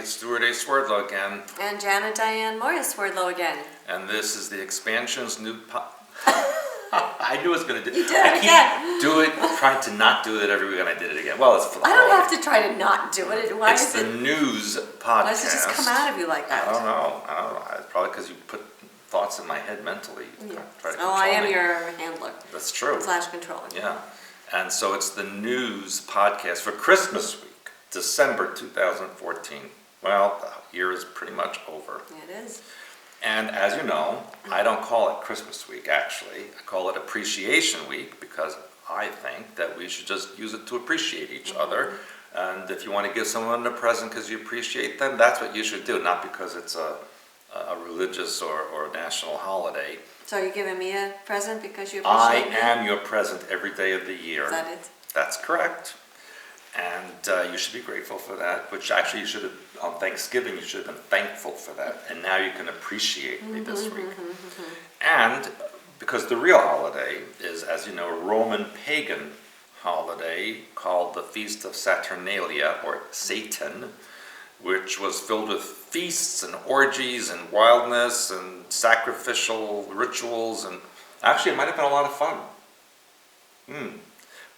Stewart A. Swerdlow again. And Janet Diane Swerdlow again. And this is the Expansion's new I knew I was going to do it. You did it again. Trying to not do it every week, and I did it again. Well, it's for the I don't have to try to not do it. It's the news podcast. Why does it just come out of you like that? I don't know. It's probably because you put thoughts in my head mentally. Yeah. Try to I am your handler. That's true. / controller. Yeah. And so it's the news podcast for Christmas week, December 2014. Well, the year is pretty much over. It is. And as you know, I don't call it Christmas week, actually. I call it Appreciation Week because I think that we should just use it to appreciate each other. And if you want to give someone a present because you appreciate them, that's what you should do, not because it's a religious or national holiday. So are you giving me a present because you appreciate me? I am your present every day of the year. Is that it? That's correct. And you should be grateful for that, which actually you should have, on Thanksgiving, you should have been thankful for that. And now you can appreciate me this week. And because the real holiday is, as you know, a Roman pagan holiday called the Feast of Saturnalia, or Satan, which was filled with feasts and orgies and wildness and sacrificial rituals. And actually, it might have been a lot of fun.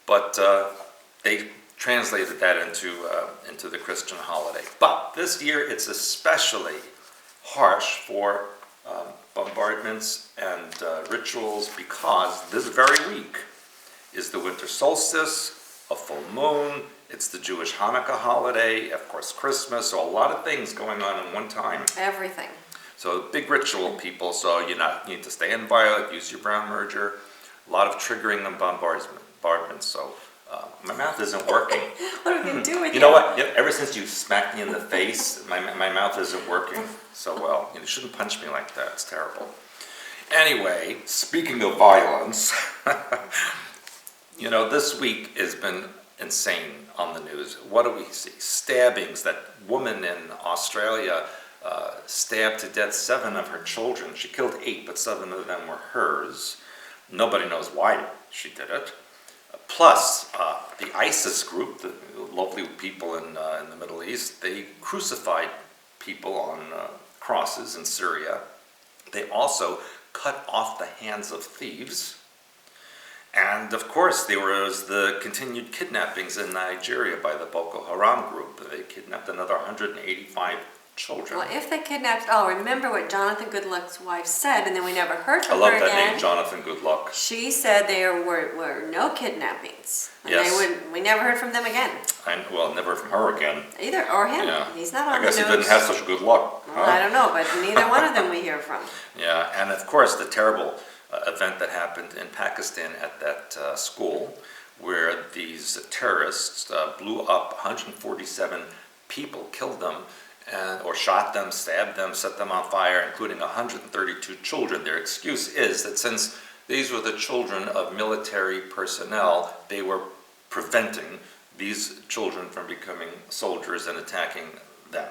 But they translated that into the Christian holiday. But this year it's especially harsh for bombardments and rituals because this very week is the winter solstice, a full moon, it's the Jewish Hanukkah holiday, of course Christmas, so a lot of things going on in one time. Everything. So big ritual people, so you need to stay in violet, use your brown merger, a lot of triggering and bombardments, so my mouth isn't working. What are we going to do with you? You know what? Ever since you smacked me in the face, my mouth isn't working so well. You shouldn't punch me like that. It's terrible. Anyway, speaking of violence, this week has been insane on the news. What do we see? Stabbings. That woman in Australia stabbed to death 7 of her children. She killed 8, but 7 of them were hers. Nobody knows why she did it. Plus, the ISIS group, the lovely people in the Middle East, they crucified people on crosses in Syria. They also cut off the hands of thieves. And of course, there was the continued kidnappings in Nigeria by the Boko Haram group. They kidnapped another 185 children. Well, if they kidnapped, remember what Jonathan Goodluck's wife said, and then we never heard from her again. I love that name, Jonathan Goodluck. She said there were no kidnappings. And yes. We never heard from them again. Never heard from her again. Either, or him. Yeah. He's not on the news. I guess he didn't have such good luck. Well, I don't know, but neither one of them we hear from. Yeah, and of course the terrible event that happened in Pakistan at that school, where these terrorists blew up 147 people, killed them, or shot them, stabbed them, set them on fire, including 132 children. Their excuse is that since these were the children of military personnel, they were preventing these children from becoming soldiers and attacking them.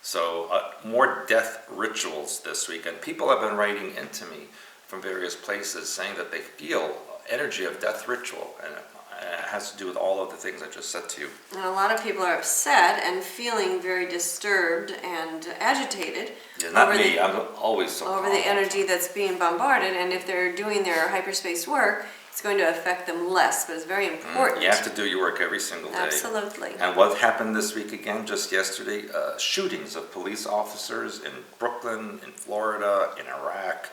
So more death rituals this week, and people have been writing into me from various places saying that they feel energy of death ritual, and it has to do with all of the things I just said to you. And a lot of people are upset and feeling very disturbed and agitated. Yeah, not me. I'm always so over the energy that's being bombarded, and if they're doing their hyperspace work, it's going to affect them less, but it's very important. You have to do your work every single day. Absolutely. And what happened this week again, just yesterday, shootings of police officers in Brooklyn, in Florida, in Iraq.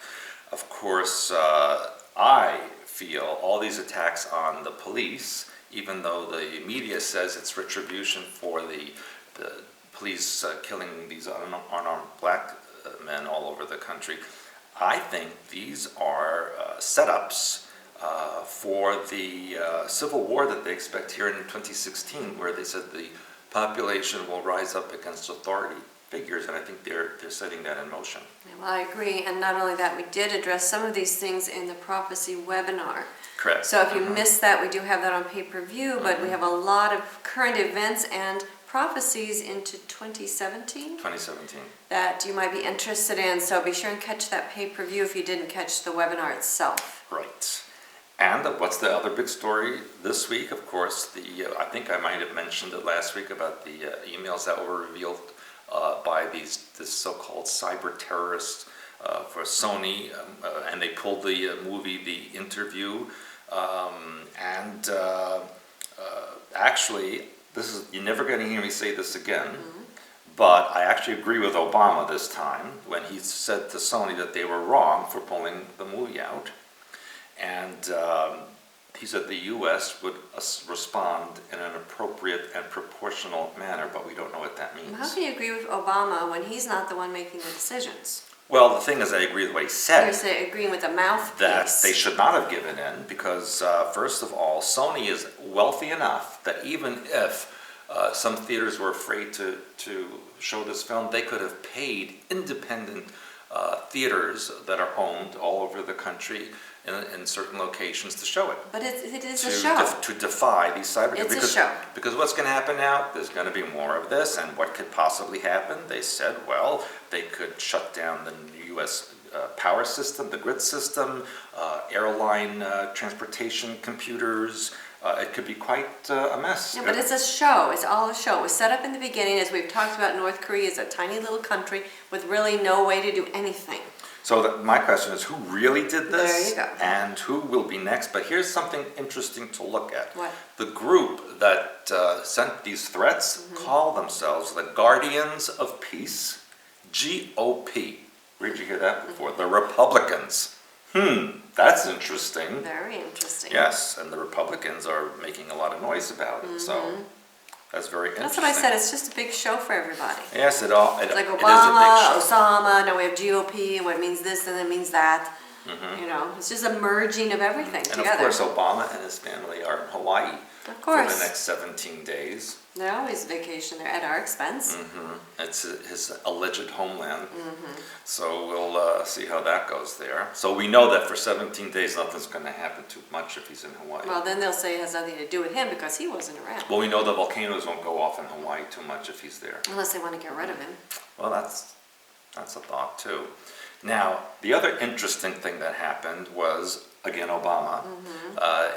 Of course, I feel all these attacks on the police, even though the media says it's retribution for the police killing these unarmed black men all over the country, I think these are setups for the civil war that they expect here in 2016, where they said the population will rise up against authority figures, and I think they're setting that in motion. Well, I agree, and not only that, we did address some of these things in the prophecy webinar. Correct. So if you missed that, we do have that on pay-per-view, but we have a lot of current events and prophecies into 2017 that you might be interested in, so be sure and catch that pay-per-view if you didn't catch the webinar itself. Right. And what's the other big story this week? Of course, I think I might have mentioned it last week about the emails that were revealed by this so-called cyber terrorists for Sony, and they pulled the movie The Interview. Actually, you're never going to hear me say this again, but I actually agree with Obama this time when he said to Sony that they were wrong for pulling the movie out. And he said the U.S. would respond in an appropriate and proportional manner, but we don't know what that means. How can you agree with Obama when he's not the one making the decisions? Well, the thing is, I agree with what he said. You're agreeing with the mouthpiece. That they should not have given in because, first of all, Sony is wealthy enough that even if some theaters were afraid to show this film, they could have paid independent theaters that are owned all over the country in certain locations to show it. But it is a show. To defy these cyber. It's a show. Because what's going to happen now? There's going to be more of this, and what could possibly happen? They said, well, they could shut down the U.S. Power system, the grid system, airline transportation computers. It could be quite a mess. Yeah, but it's a show. It's all a show. It was set up in the beginning, as we've talked about. North Korea is a tiny little country with really no way to do anything. So my question is, who really did this? There you go. And who will be next? But here's something interesting to look at. What? The group that sent these threats call themselves the Guardians of Peace, GOP. Where'd you hear that before? The Republicans. That's interesting. Very interesting. Yes, and the Republicans are making a lot of noise about it. So that's very interesting. That's what I said. It's just a big show for everybody. Yes, it's like Obama, Osama. Now we have GOP, and what means this, and it means that. You know, it's just a merging of everything together. And of course, Obama and his family are in Hawaii for the next 17 days. They're always vacation there at our expense. It's his alleged homeland. So we'll see how that goes there. So we know that for 17 days, nothing's going to happen too much if he's in Hawaii. Well, then they'll say it has nothing to do with him because he wasn't around. Well, we know the volcanoes won't go off in Hawaii too much if he's there. Unless they want to get rid of him. Well, that's a thought too. Now, the other interesting thing that happened was, again, Obama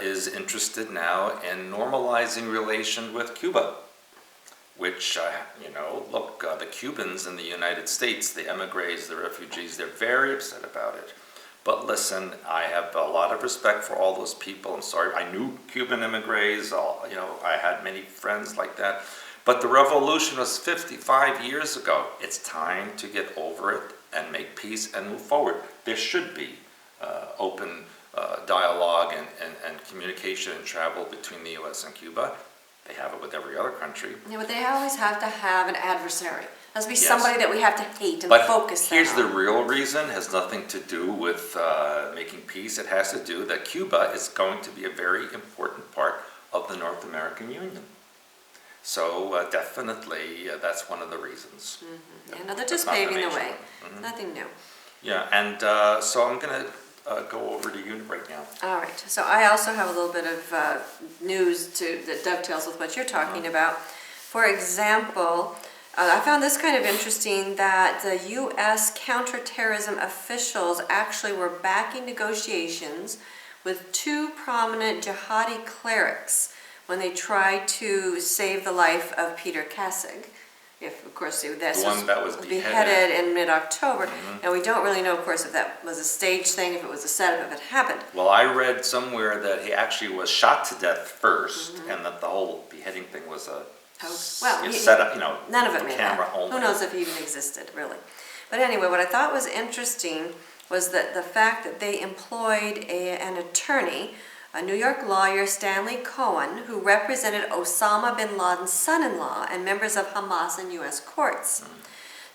is interested now in normalizing relation with Cuba, which, look, the Cubans in the United States, the emigres, the refugees, they're very upset about it. But listen, I have a lot of respect for all those people. I'm sorry, I knew Cuban emigres, I had many friends like that. But the revolution was 55 years ago. It's time to get over it and make peace and move forward. There should be open dialogue and communication and travel between the U.S. and Cuba. They have it with every other country. Yeah, but they always have to have an adversary. There has to be somebody that we have to hate and focus on. Here's the real reason. It has nothing to do with making peace. It has to do that Cuba is going to be a very important part of the North American Union. So definitely, that's one of the reasons. Yeah, no, they're just paving the way. Nothing new. Yeah, and so I'm going to go over to you right now. All right. So I also have a little bit of news that dovetails with what you're talking about. For example, I found this kind of interesting that the U.S. counterterrorism officials actually were backing negotiations with two prominent jihadi clerics when they tried to save the life of Peter Kassig. If, of course, this was beheaded in mid-October. And we don't really know, of course, if that was a stage thing, if it was a setup, if it happened. Well, I read somewhere that he actually was shot to death first, and that the whole beheading thing was a setup, none of it made camera that. only. Who knows if he even existed, really. But anyway, what I thought was interesting was that the fact that they employed an attorney, a New York lawyer, Stanley Cohen, who represented Osama bin Laden's son-in-law and members of Hamas in U.S. courts.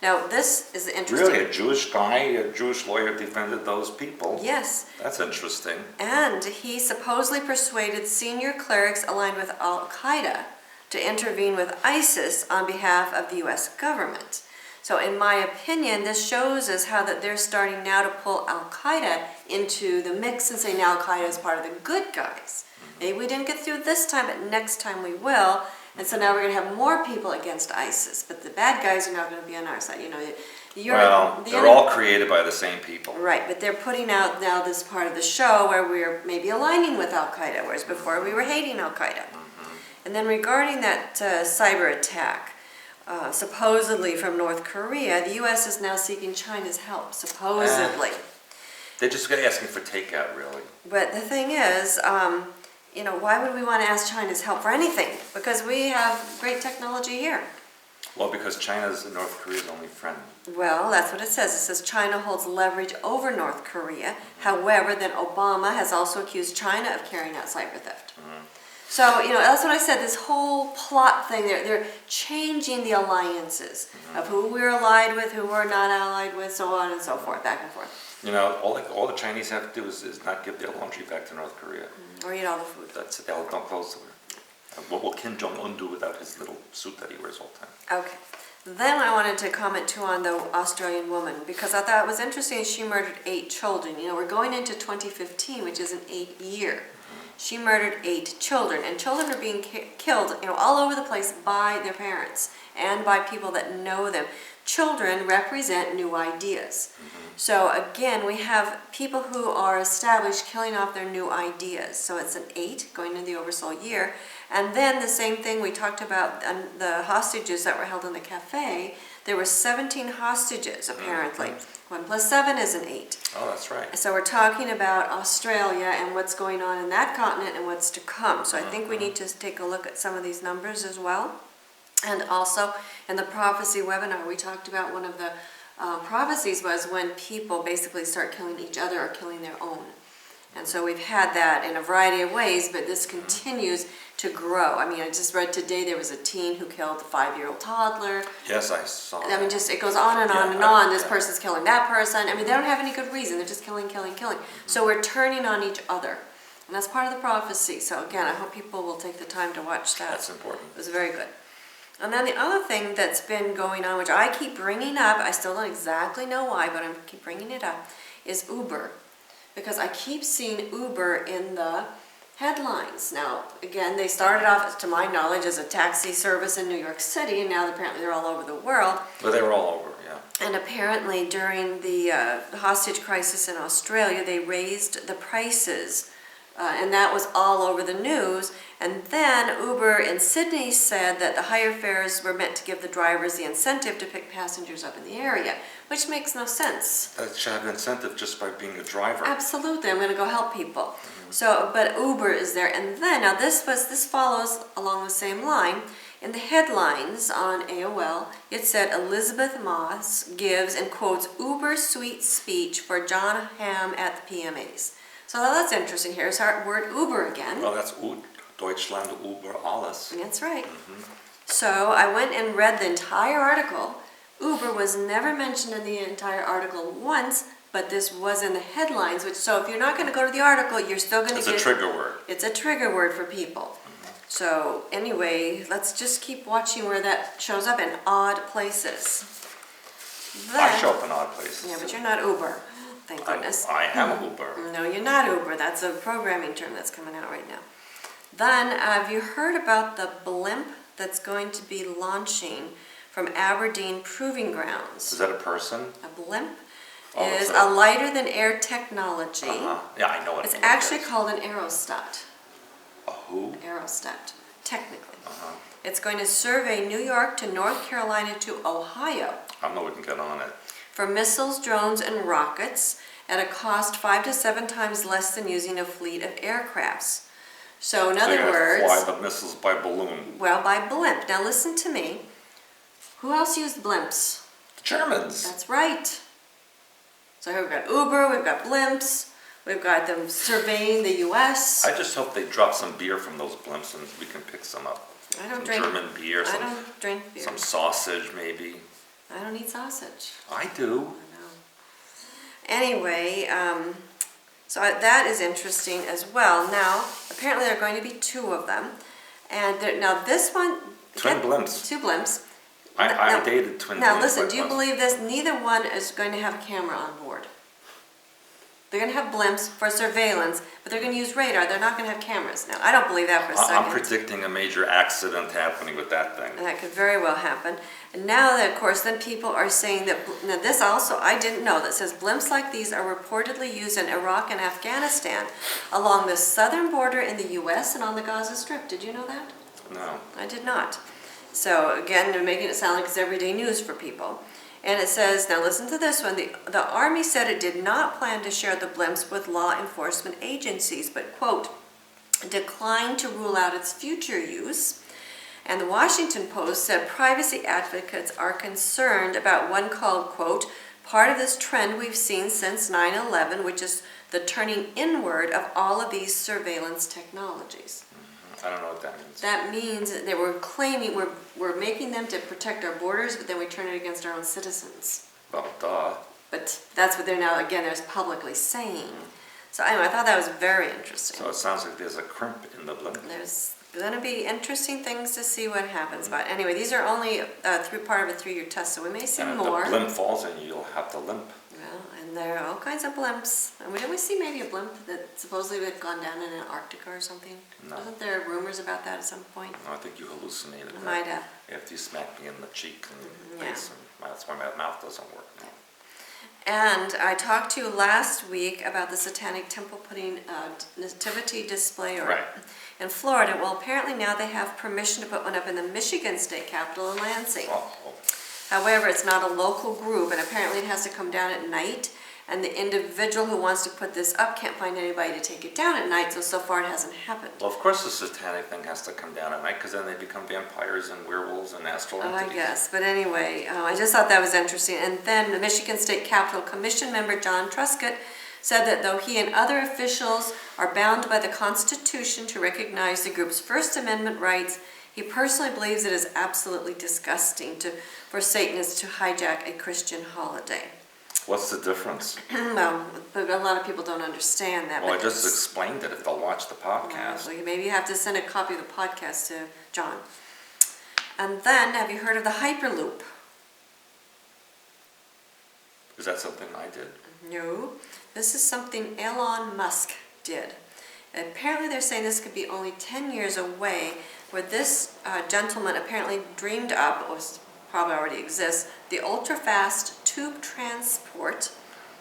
Now, this is interesting. Really? A Jewish guy, a Jewish lawyer defended those people? Yes. That's interesting. And he supposedly persuaded senior clerics aligned with Al-Qaeda to intervene with ISIS on behalf of the U.S. government. So in my opinion, this shows us how that they're starting now to pull Al-Qaeda into the mix and say now Al-Qaeda is part of the good guys. Maybe we didn't get through this time, but next time we will. And so now we're going to have more people against ISIS, but the bad guys are now going to be on our side. They're all created by the same people. Right, but they're putting out now this part of the show where we're maybe aligning with Al-Qaeda, whereas before we were hating Al-Qaeda. And then regarding that cyber attack, supposedly from North Korea. The U.S. is now seeking China's help, supposedly. They're just asking for takeout, really. But the thing is, why would we want to ask China's help for anything? Because we have great technology here. Well, because China's North Korea's only friend. Well, that's what it says. It says China holds leverage over North Korea. However, then Obama has also accused China of carrying out cyber theft. So, that's what I said, this whole plot thing, they're changing the alliances of who we're allied with, who we're not allied with, so on and so forth, back and forth. All the Chinese have to do is not give their laundry back to North Korea. Or eat all the food. That's it, they'll don't close to her. What will Kim Jong-un do without his little suit that he wears all the time? Okay. Then I wanted to comment too on the Australian woman, because I thought it was interesting she murdered 8 children. We're going into 2015, which is an 8th year. She murdered 8 children, and children are being killed, all over the place by their parents and by people that know them. Children represent new ideas. So again, we have people who are established killing off their new ideas. So it's an 8 going into the oversoul year. And then the same thing we talked about, the hostages that were held in the cafe. There were 17 hostages, apparently. 1 plus 7 is an 8. Oh, that's right. So we're talking about Australia and what's going on in that continent and what's to come. So I think we need to take a look at some of these numbers as well. And also, in the prophecy webinar, we talked about one of the prophecies was when people basically start killing each other or killing their own. And so we've had that in a variety of ways, but this continues to grow. I just read today there was a teen who killed a 5-year-old toddler. Yes, I saw that. Just it goes on and on and on. This person's killing that person. They don't have any good reason. They're just killing. So we're turning on each other. And that's part of the prophecy. So again, I hope people will take the time to watch that. That's important. It was very good. And then the other thing that's been going on, which I keep bringing up, I still don't exactly know why, but I keep bringing it up, is Uber. Because I keep seeing Uber in the headlines. Now, again, they started off, to my knowledge, as a taxi service in New York City, and now apparently they're all over the world. Well, they were all over, yeah. And apparently during the hostage crisis in Australia, they raised the prices. And that was all over the news. And then Uber in Sydney said that the higher fares were meant to give the drivers the incentive to pick passengers up in the area, which makes no sense. That should have an incentive just by being a driver. Absolutely, I'm going to go help people. So, but Uber is there. And then, now this follows along the same line. In the headlines on AOL, it said Elizabeth Moss gives and quotes Uber sweet speech for John Hamm at the PMAs. So that's interesting. Here's our word Uber again. Well, that's Deutschland über alles. That's right. So I went and read the entire article. Uber was never mentioned in the entire article once, but this was in the headlines. So if you're not going to go to the article, you're still going to get... It's a trigger word. It's a trigger word for people. So anyway, let's just keep watching where that shows up in odd places. I show up in odd places. Yeah, but you're not Uber. Thank goodness. I am Uber. No, you're not Uber. That's a programming term that's coming out right now. Then, have you heard about the blimp that's going to be launching from Aberdeen Proving Grounds? Is that a person? A blimp is a lighter-than-air technology. Yeah, I know it. It's actually called an aerostat. A who? Aerostat, technically. It's going to survey New York to North Carolina to Ohio. I know we can get on it. For missiles, drones, and rockets at a cost 5 to 7 times less than using a fleet of aircrafts. So in other words... fly the missiles by balloon. Well, by blimp. Now listen to me. Who else used blimps? The Germans. That's right. So here we've got Uber, we've got blimps, we've got them surveying the U.S. I just hope they drop some beer from those blimps and we can pick some up. I don't some drink German beer, I don't drink beer. Some sausage maybe. I don't eat sausage. I do. I know. Anyway, so that is interesting as well. Now, apparently there are going to be 2 of them. And now this one... Twin blimps. 2 blimps. I dated twin blimps. Now listen, do you believe this? Neither one is going to have a camera on board. They're going to have blimps for surveillance, but they're going to use radar. They're not going to have cameras. Now, I don't believe that for a second. I'm predicting a major accident happening with that thing. That could very well happen. And now, that, of course, then people are saying that, now this also, I didn't know, that says blimps like these are reportedly used in Iraq and Afghanistan along the southern border in the U.S. and on the Gaza Strip. Did you know that? No. I did not. So again, they're making it sound like it's everyday news for people. And it says, now listen to this one, the Army said it did not plan to share the blimps with law enforcement agencies, but, quote, declined to rule out its future use. And the Washington Post said privacy advocates are concerned about one called, quote, part of this trend we've seen since 9/11, which is the turning inward of all of these surveillance technologies. I don't know what that means. That means that they were claiming we're making them to protect our borders, but then we turn it against our own citizens. Well, duh. But that's what they're now, again, they're publicly saying. So anyway, I thought that was very interesting. So it sounds like there's a crimp in the blimp. There's going to be interesting things to see what happens. But anyway, these are only part of a 3-year test, so we may see and more. If the blimp falls in, you'll have to limp. Well, and there are all kinds of blimps. And didn't we see maybe a blimp that supposedly had gone down in Antarctica or something? No. Wasn't there rumors about that at some point? No, I think you hallucinated that. Might have. After you smacked me in the cheek and Yeah. face, and that's why my mouth doesn't work now. And I talked to you last week about the Satanic temple putting a nativity display in Florida. Well, apparently now they have permission to put one up in the Michigan State Capitol in Lansing. Uh-oh. However, it's not a local group, and apparently it has to come down at night. And the individual who wants to put this up can't find anybody to take it down at night, so far it hasn't happened. Well, of course the Satanic thing has to come down at night, because then they become vampires and werewolves and astral entities. I guess. But anyway, I just thought that was interesting. And then the Michigan State Capitol Commission member John Truscott said that though he and other officials are bound by the Constitution to recognize the group's First Amendment rights, he personally believes it is absolutely disgusting for Satanists to hijack a Christian holiday. What's the difference? Well, but a lot of people don't understand that. Well, I just explained it if they'll watch the podcast. Well, maybe you have to send a copy of the podcast to John. And then, have you heard of the Hyperloop? Is that something I did? No. This is something Elon Musk did. And apparently they're saying this could be only 10 years away, where this gentleman apparently dreamed up, or probably already exists, the ultra-fast tube transport.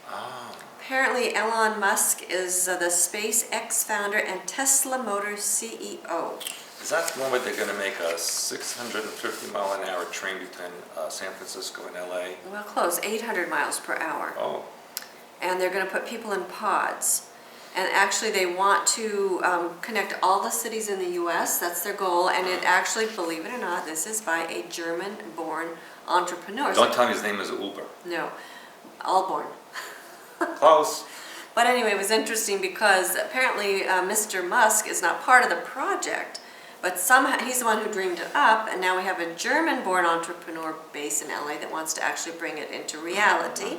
Oh. Apparently Elon Musk is the SpaceX founder and Tesla Motors CEO. Is that the one where they're going to make a 650 mile an hour train between San Francisco and LA? Well, close, 800 miles per hour. Oh. And they're going to put people in pods. And actually they want to connect all the cities in the U.S. That's their goal. And it actually, believe it or not, this is by a German-born entrepreneur. Don't tell me his name is Uber. No, Allborn. Close. But anyway, it was interesting because apparently Mr. Musk is not part of the project, but somehow he's the one who dreamed it up, and now we have a German-born entrepreneur based in LA that wants to actually bring it into reality.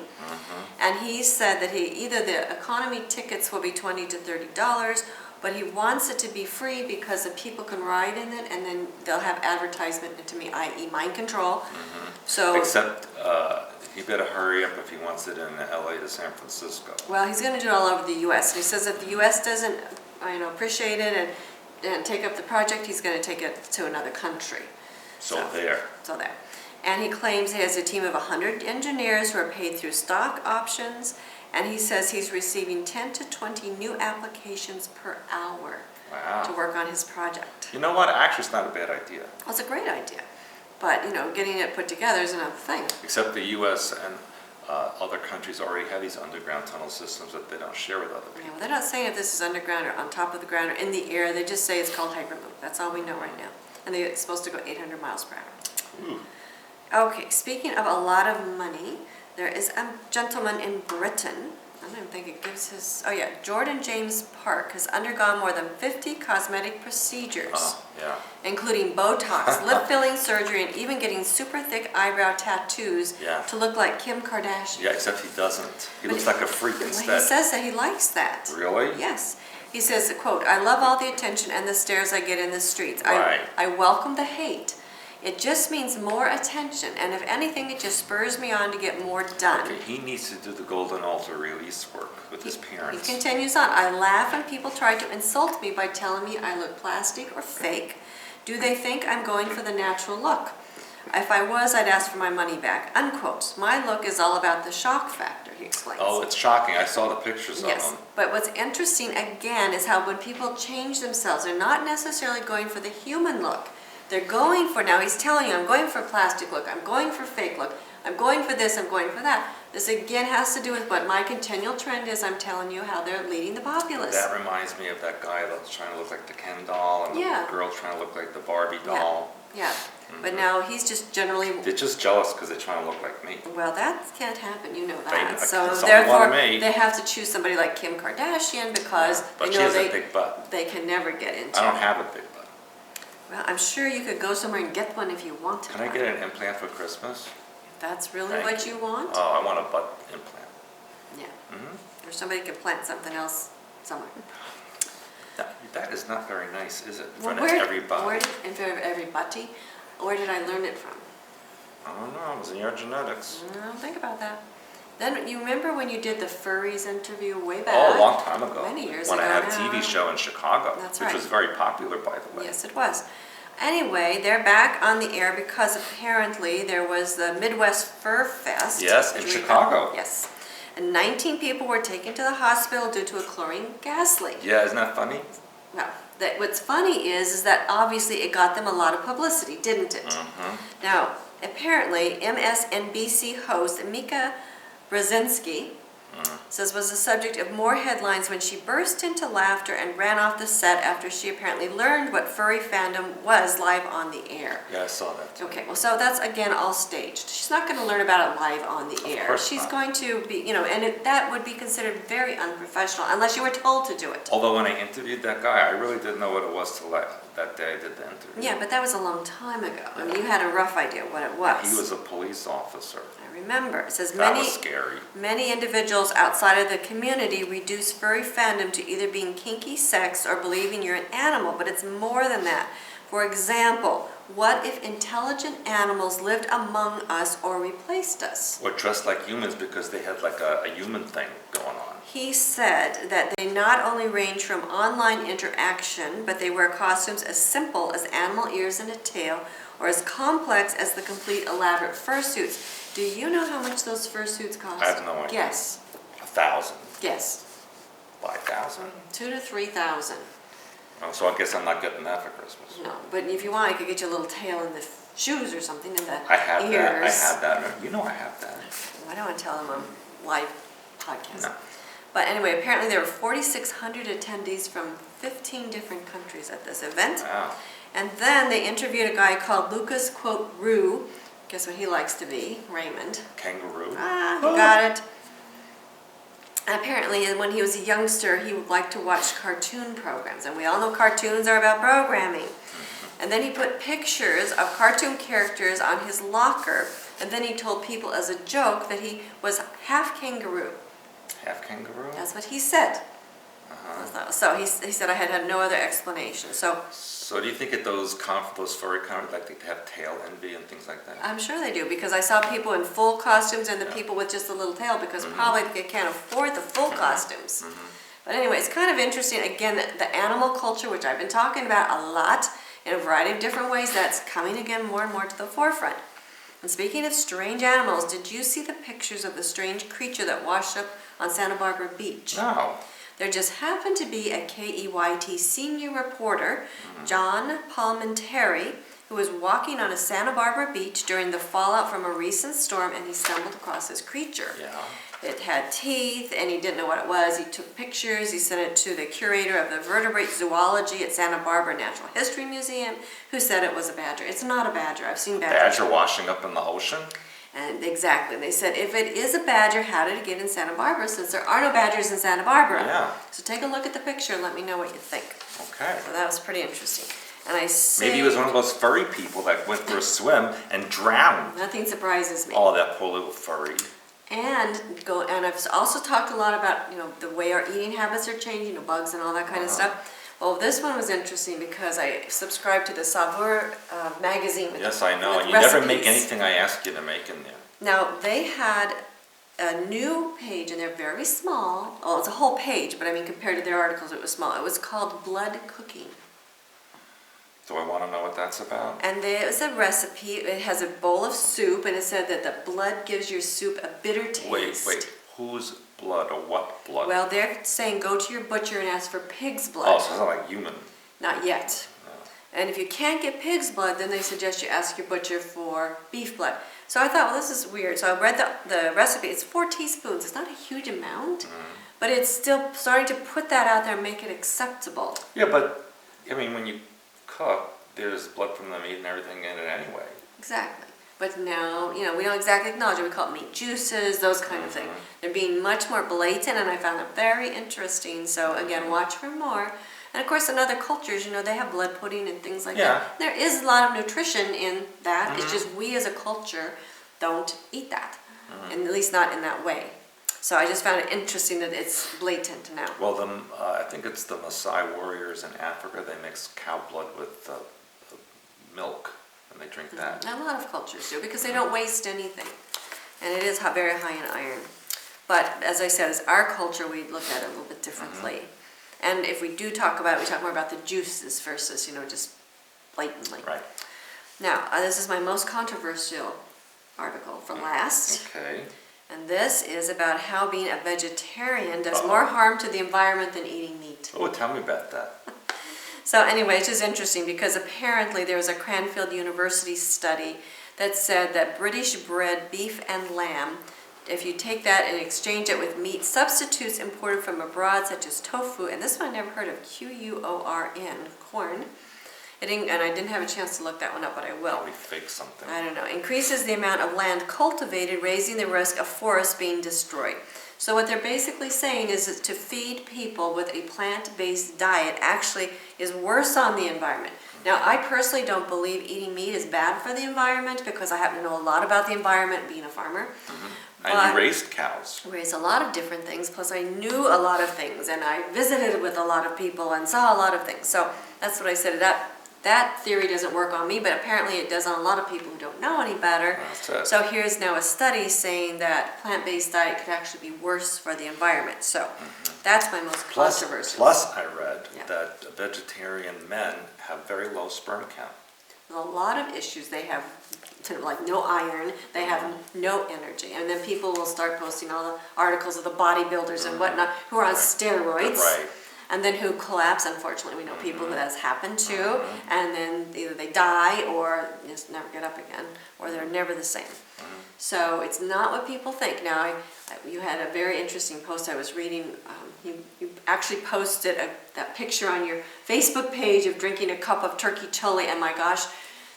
And he said that either the economy tickets will be $20 to $30, but he wants it to be free because the people can ride in it, and then they'll have advertisement into me, i.e. mind control. So except he better hurry up if he wants it in LA to San Francisco. Well, he's going to do it all over the U.S. And he says if the U.S. doesn't, appreciate it and take up the project, he's going to take it to another country. So there. And he claims he has a team of 100 engineers who are paid through stock options, and he says he's receiving 10 to 20 new applications per hour to work on his project. You know what? Actually, it's not a bad idea. Well, it's a great idea. But, getting it put together is another thing. Except the U.S. and other countries already have these underground tunnel systems that they don't share with other people. Yeah, well, they're not saying if this is underground or on top of the ground or in the air. They just say it's called Hyperloop. That's all we know right now. And it's supposed to go 800 miles per hour. Ooh. Okay, speaking of a lot of money, there is a gentleman in Britain. I don't even think it gives his... Oh yeah, Jordan James Park has undergone more than 50 cosmetic procedures. Including Botox, lip filling surgery, and even getting super thick eyebrow tattoos to look like Kim Kardashian. Yeah, except he doesn't. He looks like a freak instead. He says that he likes that. Really? Yes. He says, quote, I love all the attention and the stares I get in the streets. Right. I welcome the hate. It just means more attention, and if anything, it just spurs me on to get more done. Okay, he needs to do the Golden Altar release work with his parents. He continues on, I laugh when people try to insult me by telling me I look plastic or fake. Do they think I'm going for the natural look? If I was, I'd ask for my money back, unquote. My look is all about the shock factor, he explains. Oh, it's shocking. I saw the pictures of them. But what's interesting, again, is how when people change themselves, they're not necessarily going for the human look. they're going for, now he's telling you, I'm going for plastic look, I'm going for fake look, I'm going for this, I'm going for that. This again has to do with what my continual trend is. I'm telling you how they're leading the populace. That reminds me of that guy that's trying to look like the Ken doll, and the girl trying to look like the Barbie doll. Yeah. But now he's just generally... They're just jealous because they're trying to look like me. Well, that can't happen, you know that. So therefore, they have to choose somebody like Kim Kardashian because but they know she has a big butt. They can never get into it. I don't have a big butt. Well, I'm sure you could go somewhere and get one if you wanted. Can I get an implant for Christmas? If that's really what you want? Oh, I want a butt implant. Yeah. Or somebody could plant something else somewhere. That is not very nice, is it? Well, everybody. In front of everybody? Where did I learn it from? I don't know. It was in your genetics. Don't think about that. Then you remember when you did the Furries interview way back? Oh, a long time ago. Many years when ago. When I had a TV show in Chicago. That's which right. was very popular, by the way. Yes, it was. Anyway, they're back on the air because apparently there was the Midwest Fur Fest. Yes, in Chicago. Yes. And 19 people were taken to the hospital due to a chlorine gas leak. Yeah, isn't that funny? No. What's funny is that obviously it got them a lot of publicity, didn't it? Now, apparently, MSNBC host Mika Brzezinski says was the subject of more headlines when she burst into laughter and ran off the set after she apparently learned what furry fandom was live on the air. Yeah, I saw that too. Okay, well, so that's again all staged. She's not going to learn about it live on the air. Of course She's not. going to be, and that would be considered very unprofessional unless you were told to do it. Although when I interviewed that guy, I really didn't know what it was till that day I did the interview. Yeah, but that was a long time ago. I mean, you had a rough idea what it was. He was a police officer. I remember. It says That was scary. Many individuals outside of the community reduce furry fandom to either being kinky sex or believing you're an animal, but it's more than that. For example, what if intelligent animals lived among us or replaced us? Or dressed like humans because they had like a human thing going on. He said that they not only range from online interaction, but they wear costumes as simple as animal ears and a tail, or as complex as the complete elaborate fursuits. Do you know how much those fursuits cost? I have no idea. Guess. 1,000. Guess. 5,000? 2,000 to 3,000. Oh, so I guess I'm not getting that for Christmas. No, but if you want, I could get you a little tail in the shoes or something in the I have ears. that. I have that. You know I have that. I don't want to tell them on live podcast. No. But anyway, apparently there were 4,600 attendees from 15 different countries at this event. Wow. And then they interviewed a guy called Lucas, quote, Rue. Guess what he likes to be? Raymond. Kangaroo. You got it. Apparently, when he was a youngster, he would like to watch cartoon programs. And we all know cartoons are about programming. And then he put pictures of cartoon characters on his locker. And then he told people as a joke that he was half kangaroo. Half kangaroo? That's what he said. So he said I had no other explanation. So do you think at those furry conferences, like they have tail envy and things like that? I'm sure they do, because I saw people in full costumes and the people with just a little tail, because probably they can't afford the full costumes. But anyway, it's kind of interesting. Again, the animal culture, which I've been talking about a lot in a variety of different ways, that's coming again more and more to the forefront. And speaking of strange animals, did you see the pictures of the strange creature that washed up on Santa Barbara Beach? No. There just happened to be a KEYT senior reporter, John Palmentary, who was walking on a Santa Barbara beach during the fallout from a recent storm, and he stumbled across this creature. Yeah. It had teeth, and he didn't know what it was. He took pictures. He sent it to the curator of the vertebrate zoology at Santa Barbara Natural History Museum, who said it was a badger. It's not a badger. I've seen badgers. Badger washing up in the ocean? And exactly. They said, if it is a badger, how did it get in Santa Barbara, since there are no badgers in Santa Barbara? Yeah. So take a look at the picture and let me know what you think. Okay. So that was pretty interesting. And Maybe he was one of those furry people that went for a swim and drowned. Nothing surprises me. Oh, that poor little furry. And I've also talked a lot about, the way our eating habits are changing, bugs and all that kind of stuff. Well, this one was interesting because I subscribed to the Saveur magazine. Yes, I know. And you recipes. never make anything I ask you to make in there. Now, they had a new page, and they're very small. Oh, it's a whole page, but I mean, compared to their articles, it was small. It was called Blood Cooking. Do I want to know what that's about? And there was a recipe. It has a bowl of soup, and it said that the blood gives your soup a bitter taste. Wait. Whose blood or what blood? Well, they're saying go to your butcher and ask for pig's blood. Oh, so it's not like human. Not yet. No. And if you can't get pig's blood, then they suggest you ask your butcher for beef blood. So I thought, well, this is weird. So I read the recipe. It's 4 teaspoons. It's not a huge amount, but it's still starting to put that out there and make it acceptable. Yeah, but, I mean, when you cook, there's blood from the meat and everything in it anyway. Exactly. But now, we don't exactly acknowledge it. We call it meat juices, those kind of things. They're being much more blatant, and I found it very interesting. So again, watch for more. And of course, in other cultures, they have blood pudding and things like that. There is a lot of nutrition in that. It's just we as a culture don't eat that, and at least not in that way. So I just found it interesting that it's blatant now. Well, I think it's the Maasai warriors in Africa. They mix cow blood with milk, and they drink that. A lot of cultures do, because they don't waste anything, and it is very high in iron. But as I said, as our culture, we look at it a little bit differently. And if we do talk about it, we talk more about the juices versus, just blatantly. Right. Now, this is my most controversial article from last. Okay. And this is about how being a vegetarian does more harm to the environment than eating meat. Oh, tell me about that. So anyway, it's just interesting because apparently there was a Cranfield University study that said that British bred beef and lamb, if you take that and exchange it with meat substitutes imported from abroad, such as tofu, and this one I never heard of, Q-U-O-R-N, corn. And I didn't have a chance to look that one up, but I will. Probably fake something. I don't know. Increases the amount of land cultivated, raising the risk of forests being destroyed. So what they're basically saying is that to feed people with a plant-based diet actually is worse on the environment. Now, I personally don't believe eating meat is bad for the environment because I happen to know a lot about the environment being a farmer. And you raised cows. I raised a lot of different things, plus I knew a lot of things, and I visited with a lot of people and saw a lot of things. So that's what I said. That theory doesn't work on me, but apparently it does on a lot of people who don't know any better. So here's now a study saying that plant-based diet could actually be worse for the environment. So that's my most controversial. Plus, I read that vegetarian men have very low sperm count. A lot of issues. They have like no iron, they have no energy. And then people will start posting all the articles of the bodybuilders and whatnot who are on steroids. Right. And then who collapse. Unfortunately, we know people who that's happened to. And then either they die or just never get up again, or they're never the same. So it's not what people think. Now, you had a very interesting post I was reading. You actually posted that picture on your Facebook page of drinking a cup of turkey chili, and my gosh,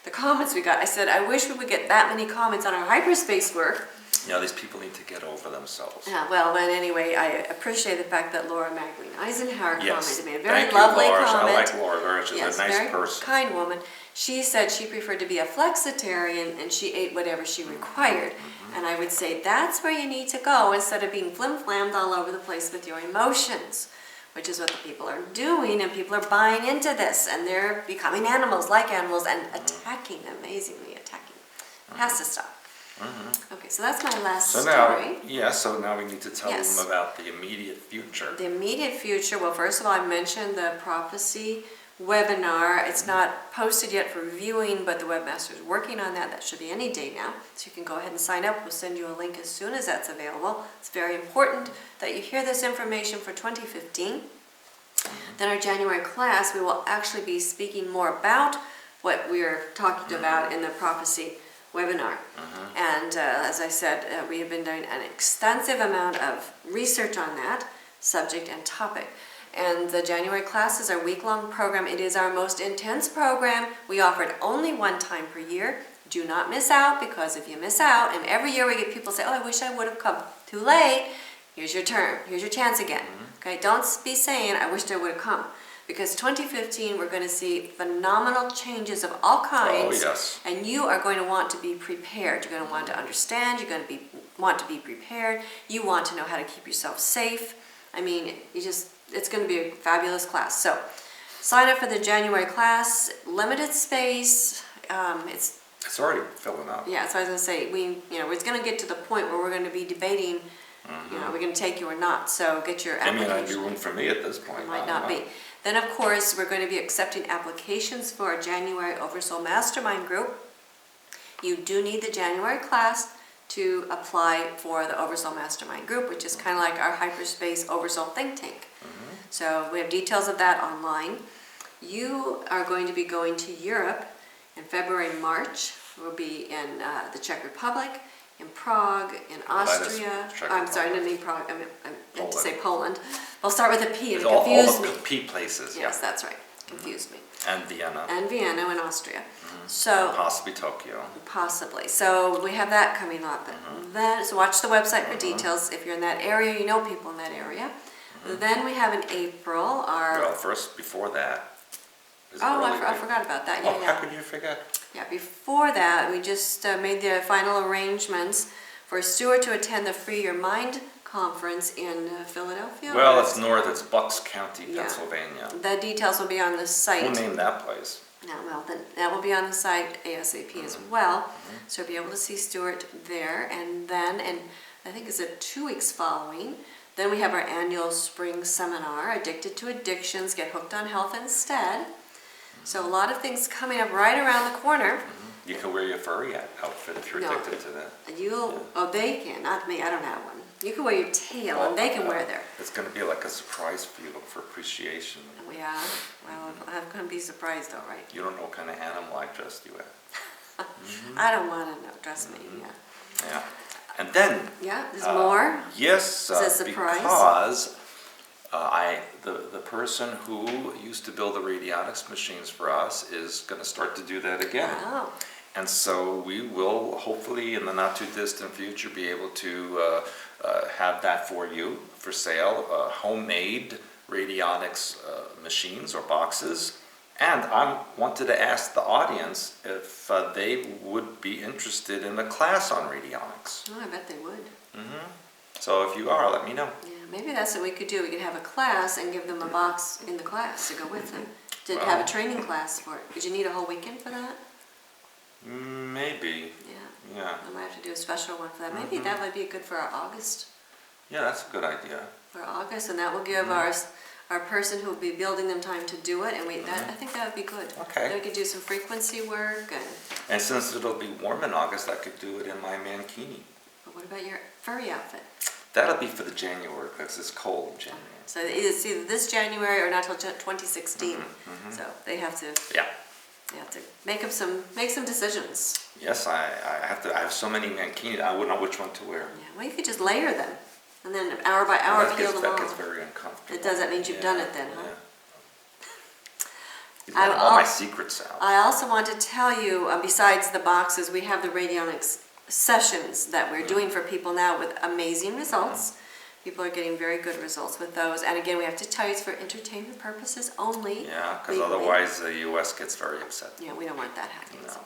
the comments we got. I said, I wish we would get that many comments on our hyperspace work. These people need to get over themselves. Well, but anyway, I appreciate the fact that Laura Magdalene Eisenhower commented. Made a very Thank lovely you, Laura. comment. I like Laura very much. She's a nice very person. Kind woman. She said she preferred to be a flexitarian and she ate whatever she required. And I would say that's where you need to go instead of being flim-flammed all over the place with your emotions, which is what the people are doing, and people are buying into this, and they're becoming animals like animals and attacking, amazingly attacking. It has to stop. Okay, so that's my last story. So now we need to tell them about the immediate future. The immediate future, well, first of all, I mentioned the prophecy webinar. It's not posted yet for viewing, but the webmaster is working on that. That should be any day now. So you can go ahead and sign up. We'll send you a link as soon as that's available. It's very important that you hear this information for 2015. Then our January class, we will actually be speaking more about what we're talking about in the prophecy webinar. And as I said, we have been doing an extensive amount of research on that subject and topic. And the January class is our week-long program. It is our most intense program. We offer it only one time per year. Do not miss out, because if you miss out, and every year we get people say, oh, I wish I would have come. Too late. Here's your turn. Here's your chance again. Okay, don't be saying, I wished I would have come. Because 2015, we're going to see phenomenal changes of all kinds. Oh, yes. And you are going to want to be prepared. You're going to want to understand. You're going to want to be prepared. You want to know how to keep yourself safe. I mean, it's going to be a fabulous class. So sign up for the January class. Limited space. It's already filling up. Yeah, so I was going to say, it's going to get to the point where we're going to be debating, we're going to take you or not. So get your application. There may not be room for me at this point. It might not be. Then, of course, we're going to be accepting applications for our January Oversoul Mastermind group. You do need the January class to apply for the Oversoul Mastermind group, which is kind of like our hyperspace Oversoul think tank. So we have details of that online. You are going to be going to Europe in February, March. We'll be in the Czech Republic, in Prague, in Austria. I'm sorry, I didn't mean Prague. I meant to say Poland. I'll start with a P. It confused me. All the P places. Yes, that's right. Confused me. And Vienna. And Vienna in Austria. So and possibly Tokyo. Possibly. So we have that coming up. Then, so watch the website for details. If you're in that area, you know people in that area. Then we have in April our... Well, first, before that. I forgot about that. Yeah, how could you forget? Yeah, before that, we just made the final arrangements for Stewart to attend the Free Your Mind conference in Philadelphia. Well, it's north. It's Bucks County, Pennsylvania. The details will be on the site. Who named that place? Yeah, well, then that will be on the site ASAP as well. So you'll be able to see Stewart there. And then, and I think it's 2 weeks following, then we have our annual spring seminar, Addicted to Addictions, Get Hooked on Health Instead. So a lot of things coming up right around the corner. You can wear your furry outfit if you're addicted to that. Oh, they can, not me, I don't have one. You can wear your tail and they can wear their. It's going to be like a surprise for you for appreciation. Yeah, well, I'm going to be surprised though, right? You don't know what kind of animal I dressed you as. I don't want to know, trust me, Yeah. And then... Yeah, there's more? Yes, it's a surprise. Because the person who used to build the radionics machines for us is going to start to do that again. Wow. And so we will hopefully in the not too distant future be able to have that for you for sale, homemade radionics machines or boxes. And I wanted to ask the audience if they would be interested in a class on radionics. Oh, I bet they would. So if you are, let me know. Yeah, maybe that's what we could do. We could have a class and give them a box in the class to go with them. To have a training class for it. Would you need a whole weekend for that? Maybe. Yeah. I might have to do a special one for that. Maybe that might be good for our August. Yeah, that's a good idea. For August, and that will give our person who will be building them time to do it, and I think that would be good. Okay. Then we could do some frequency work. And since it'll be warm in August, I could do it in my mankini. But what about your furry outfit? That'll be for the January, because it's cold in January. So it's either this January or not till 2016. So they have to. Yeah. You have to make some decisions. Yes, I have so many mankini, I wouldn't know which one to wear. Yeah, well, you could just layer them, and then hour by hour peel them off. That gets very uncomfortable. It does. That means you've done it then, huh? Yeah. You all my secrets out. I also want to tell you, besides the boxes, we have the radionics sessions that we're doing for people now with amazing results. People are getting very good results with those. And again, we have to tell you it's for entertainment purposes only. Yeah, because otherwise the U.S. gets very upset. Yeah, we don't want that happening. No. So.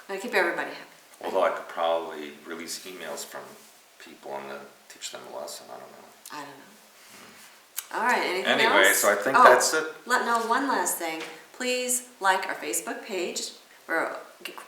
I keep everybody happy. Although I could probably release emails from people and then teach them a lesson. I don't know. All right, anything else? Anyway, so I think that's it. One last thing. Please like our Facebook page.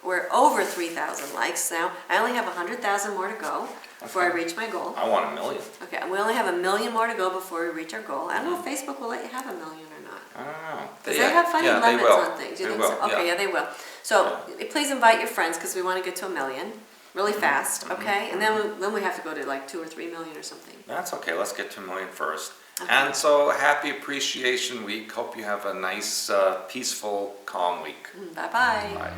We're over 3,000 likes now. I only have 100,000 more to go before I reach my goal. I want 1 million. Okay, we only have 1 million more to go before we reach our goal. I don't know if Facebook will let you have 1 million or not. I don't know. Because they have funny limits on things. They will. Okay, yeah, they will. So please invite your friends because we want to get to 1 million really fast, okay? And then we have to go to like 2 or 3 million or something. That's okay. Let's get to 1 million first. Okay. And so happy Appreciation Week. Hope you have a nice, peaceful, calm week. Bye-bye. Bye.